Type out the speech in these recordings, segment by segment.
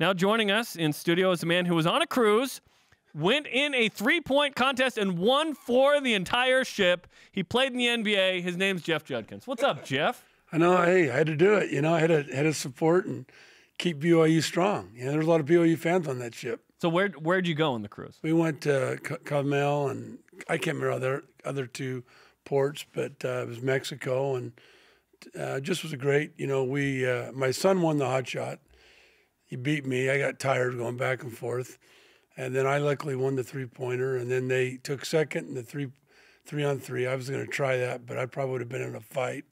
Now joining us in studio is a man who was on a cruise, went in a 3-point contest, and won for the entire ship. He played in the NBA. His name's Jeff Judkins. What's up, Jeff? I know. Hey, I had to do it. You know, I had to support and keep BYU strong. You know, there's a lot of BYU fans on that ship. So where'd you go on the cruise? We went to Cozumel, and I can't remember other two ports, but it was Mexico, and just was a great. You know, my son won the hot shot. He beat me. I got tired going back and forth, and then I luckily won the 3-pointer, and then they took second in the 3-on-3. I was going to try that, but I probably would have been in a fight,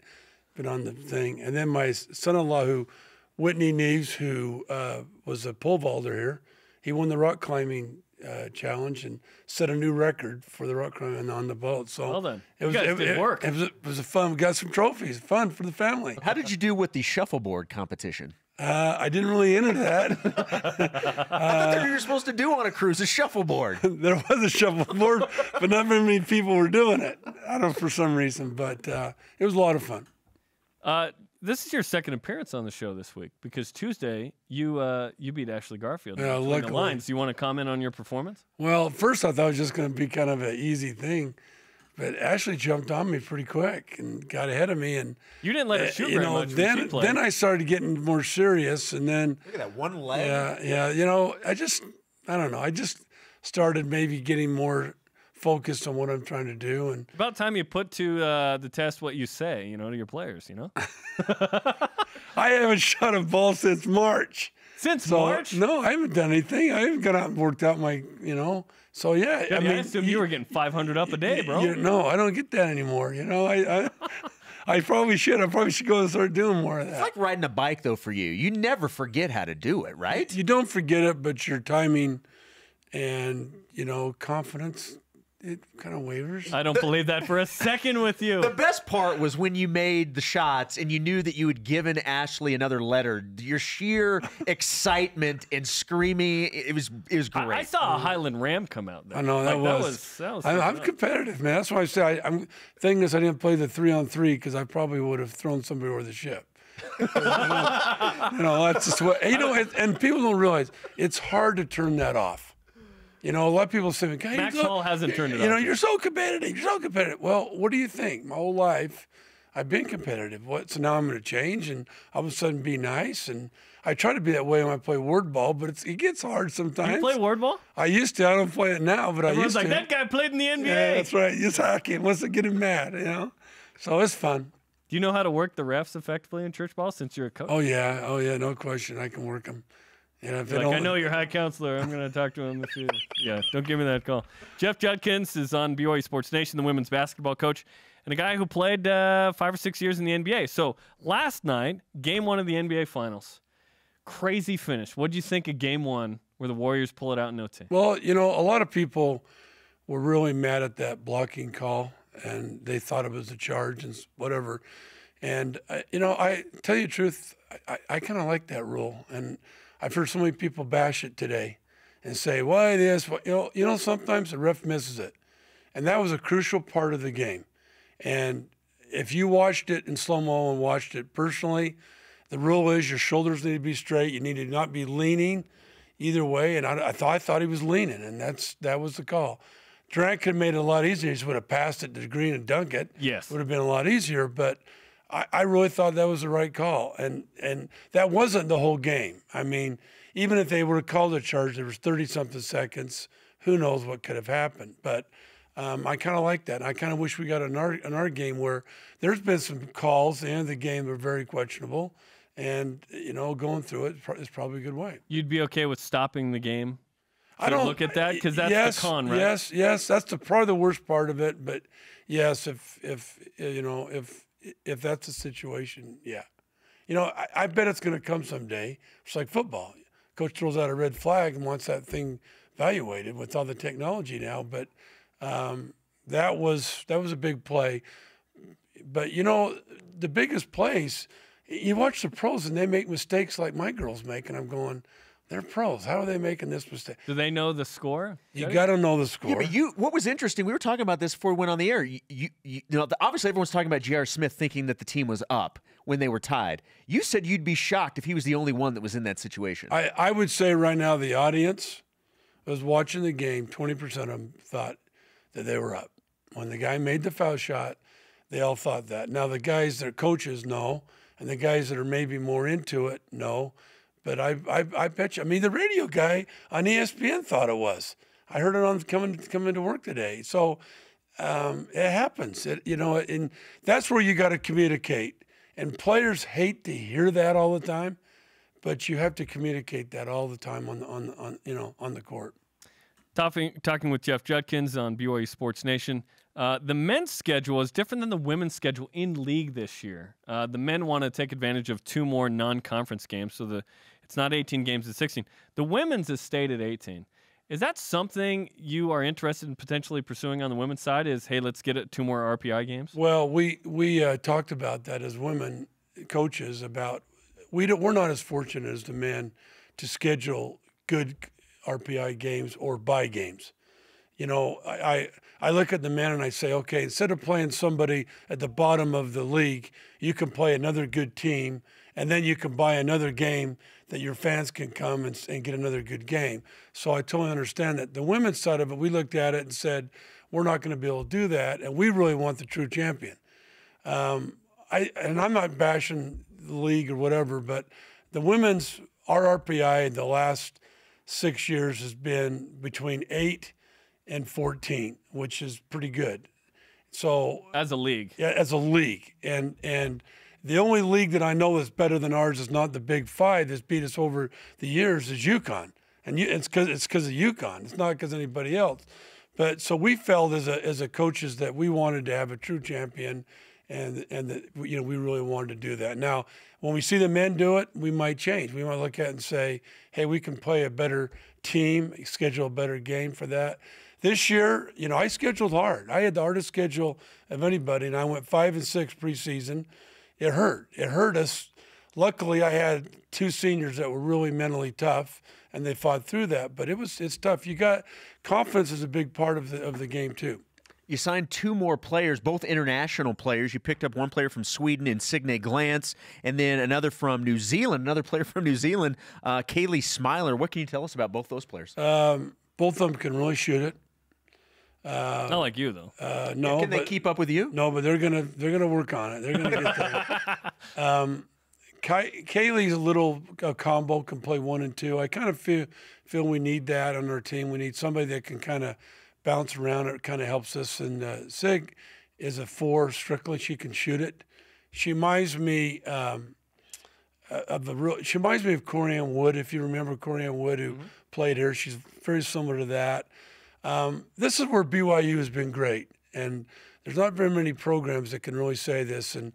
been on the thing. And then my son-in-law, Whitney Neves, who was a pole vaulter here, he won the rock climbing challenge and set a new record for the rock climbing on the boat. So well done. You guys did work. It was a fun. We got some trophies. Fun for the family. How did you do with the shuffleboard competition? I didn't really enter that. I thought you were supposed to do on a cruise a shuffleboard. There was a shuffleboard, but not very many people were doing it. I don't know, for some reason, but it was a lot of fun. This is your second appearance on the show this week because Tuesday you beat Ashley Garfield. Yeah, luckily. The lines. Do you want to comment on your performance? Well, first I thought it was just going to be kind of an easy thing, but Ashley jumped on me pretty quick and got ahead of me. And you didn't let her shoot very much. Then I started getting more serious, and then look at that one leg. Yeah. You know, I don't know. I just started maybe getting more focused on what I'm trying to do. And about time you put to the test what you say, you know, to your players, you know? I haven't shot a ball since March. Since March? No, I haven't done anything. I haven't gone out and worked out my, you know. So, yeah. I mean, I assume you were getting 500 up a day, bro. No, I don't get that anymore. You know, I probably should. I probably should go and start doing more of that. It's like riding a bike, though, for you. You never forget how to do it, right? You don't forget it, but your timing and, you know, confidence, it kind of wavers. I don't believe that for a second with you. The best part was when you made the shots and you knew that you had given Ashley another letter. Your sheer excitement and screaming, it was great. I saw a Highland Ram come out there. I know, that was I'm competitive, man. That's why I say I'm thinking is I didn't play the 3-on-3 because I probably would have thrown somebody over the ship. You know, that's just what, you know, and people don't realize it's hard to turn that off. You know, a lot of people say, hey, Max Hall hasn't turned it off. You know, you're so competitive. You're so competitive. Well, what do you think? My whole life, I've been competitive. So now I'm going to change and all of a sudden be nice. And I try to be that way when I play word ball, but it gets hard sometimes. You play word ball? I used to. I don't play it now, but Everyone's I used to. That guy played in the NBA. Yeah, that's right. Just hockey. Wants to get him mad, you know? So it's fun. Do you know how to work the refs effectively in church ball since you're a coach? Oh, yeah, no question. I can work them. Yeah, I know you're high counselor. I'm going to talk to him. Don't give me that call. Jeff Judkins is on BYU Sports Nation, the women's basketball coach, and a guy who played 5 or 6 years in the NBA. So last night, Game 1 of the NBA Finals, crazy finish. What did you think of Game 1 where the Warriors pull it out in OT? Well, you know, a lot of people were really mad at that blocking call, and they thought it was a charge and whatever. And, you know, I tell you the truth, I kind of like that rule. And I've heard so many people bash it today and say, why this? You know, sometimes the ref misses it. And that was a crucial part of the game. And if you watched it in slow-mo and watched it personally, the rule is your shoulders need to be straight. You need to not be leaning either way. And I thought he was leaning, and that was the call. Durant could have made it a lot easier. He just would have passed it to Green and dunked it. Yes. It would have been a lot easier, but I really thought that was the right call, and that wasn't the whole game. I mean, even if they were called a charge, there was 30-something seconds. Who knows what could have happened? But I kind of like that. I kind of wish we got an our game where there's been some calls at the end of the game that were very questionable, and you know, going through it is probably a good way. You'd be okay with stopping the game? I don't look at that because that's the con, right? Yes, that's probably the worst part of it. But yes, if you know if that's the situation, yeah. You know, I bet it's going to come someday. It's like football. Coach throws out a red flag and wants that thing evaluated with all the technology now. But that was a big play. But, you know, the biggest plays, you watch the pros and they make mistakes like my girls make, and I'm going, they're pros. How are they making this mistake? Do they know the score? You got to know the score. Yeah, but what was interesting, we were talking about this before we went on the air. You know, obviously everyone's talking about J.R. Smith thinking that the team was up. when they were tied. You said you'd be shocked if he was the only one that was in that situation. I would say right now the audience was watching the game, 20% of them thought that they were up. When the guy made the foul shot, they all thought that. Now the guys that are coaches know, and the guys that are maybe more into it know. But I bet you, I mean, the radio guy on ESPN thought it was. I heard it on coming to work today. So it happens, and that's where you got to communicate. And players hate to hear that all the time, but you have to communicate that all the time on the court. Talking with Jeff Judkins on BYU Sports Nation. The men's schedule is different than the women's schedule in league this year. The men want to take advantage of 2 more non-conference games, so it's not 18 games, it's 16. The women's is stayed at 18. Is that something you are interested in potentially pursuing on the women's side? Is, hey, let's get it 2 more RPI games? Well, we talked about that as women coaches about we're not as fortunate as the men to schedule good RPI games or bye games. I look at the men and I say, okay, instead of playing somebody at the bottom of the league, you can play another good team, and then you can buy another game that your fans can come and get another good game. So I totally understand that. The women's side of it, we looked at it and said, we're not going to be able to do that, and we really want the true champion. And I'm not bashing the league or whatever, but the women's, our RPI in the last 6 years has been between 8 and 14, which is pretty good. So as a league, yeah, as a league, and the only league that I know that's better than ours is not the Big Five that's beat us over the years is UConn, and it's because of UConn. It's not because of anybody else. But so we felt as a coaches that we wanted to have a true champion, and that we really wanted to do that. Now, when we see the men do it, we might change. We might look at it and say, hey, we can play a better team, schedule a better game for that. This year, I scheduled hard. I had the hardest schedule of anybody, and I went 5 and 6 preseason. It hurt. It hurt us. Luckily, I had 2 seniors that were really mentally tough, and they fought through that. But it's tough. You got confidence is a big part of the game too. You signed 2 more players, both international players. You picked up one player from Sweden in Signe Glantz, and then another from New Zealand, Kaylee Smiler. What can you tell us about both those players? Both of them can really shoot it. Not like you though. No. Can they keep up with you? No, but they're gonna work on it. They're gonna get there. Kaylee's a little combo, can play 1 and 2. I kind of feel we need that on our team. We need somebody that can kind of bounce around. It kind of helps us. And Sig is a 4 strictly. She can shoot it. She reminds me She reminds me of Corianne Wood. If you remember Corianne Wood, who played here, she's very similar to that. This is where BYU has been great, and there's not very many programs that can really say this. And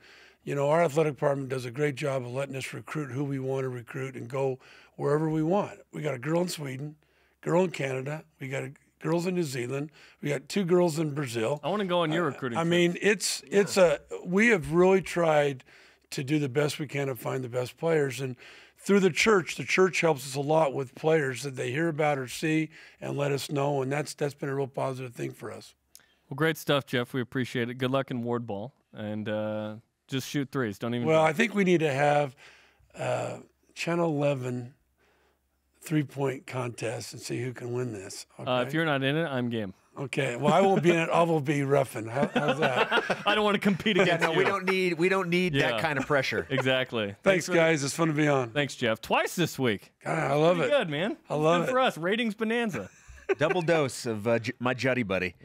our athletic department does a great job of letting us recruit who we want to recruit and go wherever we want. We got a girl in Sweden, girl in Canada, we got girls in New Zealand, we got 2 girls in Brazil. I want to go on your recruiting. I mean, we have really tried to do the best we can to find the best players, and through the church helps us a lot with players that they hear about or see and let us know, and that's been a real positive thing for us. Well, great stuff, Jeff. We appreciate it. Good luck in ward ball, and just shoot threes. Don't even. Well, I think we need to have Channel 11 3-point contest and see who can win this. Okay? If you're not in it, I'm game. Okay. Well, I won't be in it. I will be roughing. How's that? I don't want to compete against you. We don't need that kind of pressure. Exactly. Thanks, guys. It's fun to be on. Thanks, Jeff. Twice this week. God, I love it. Good, man. I love it. Good for us. Ratings bonanza. Double dose of my Juddy buddy.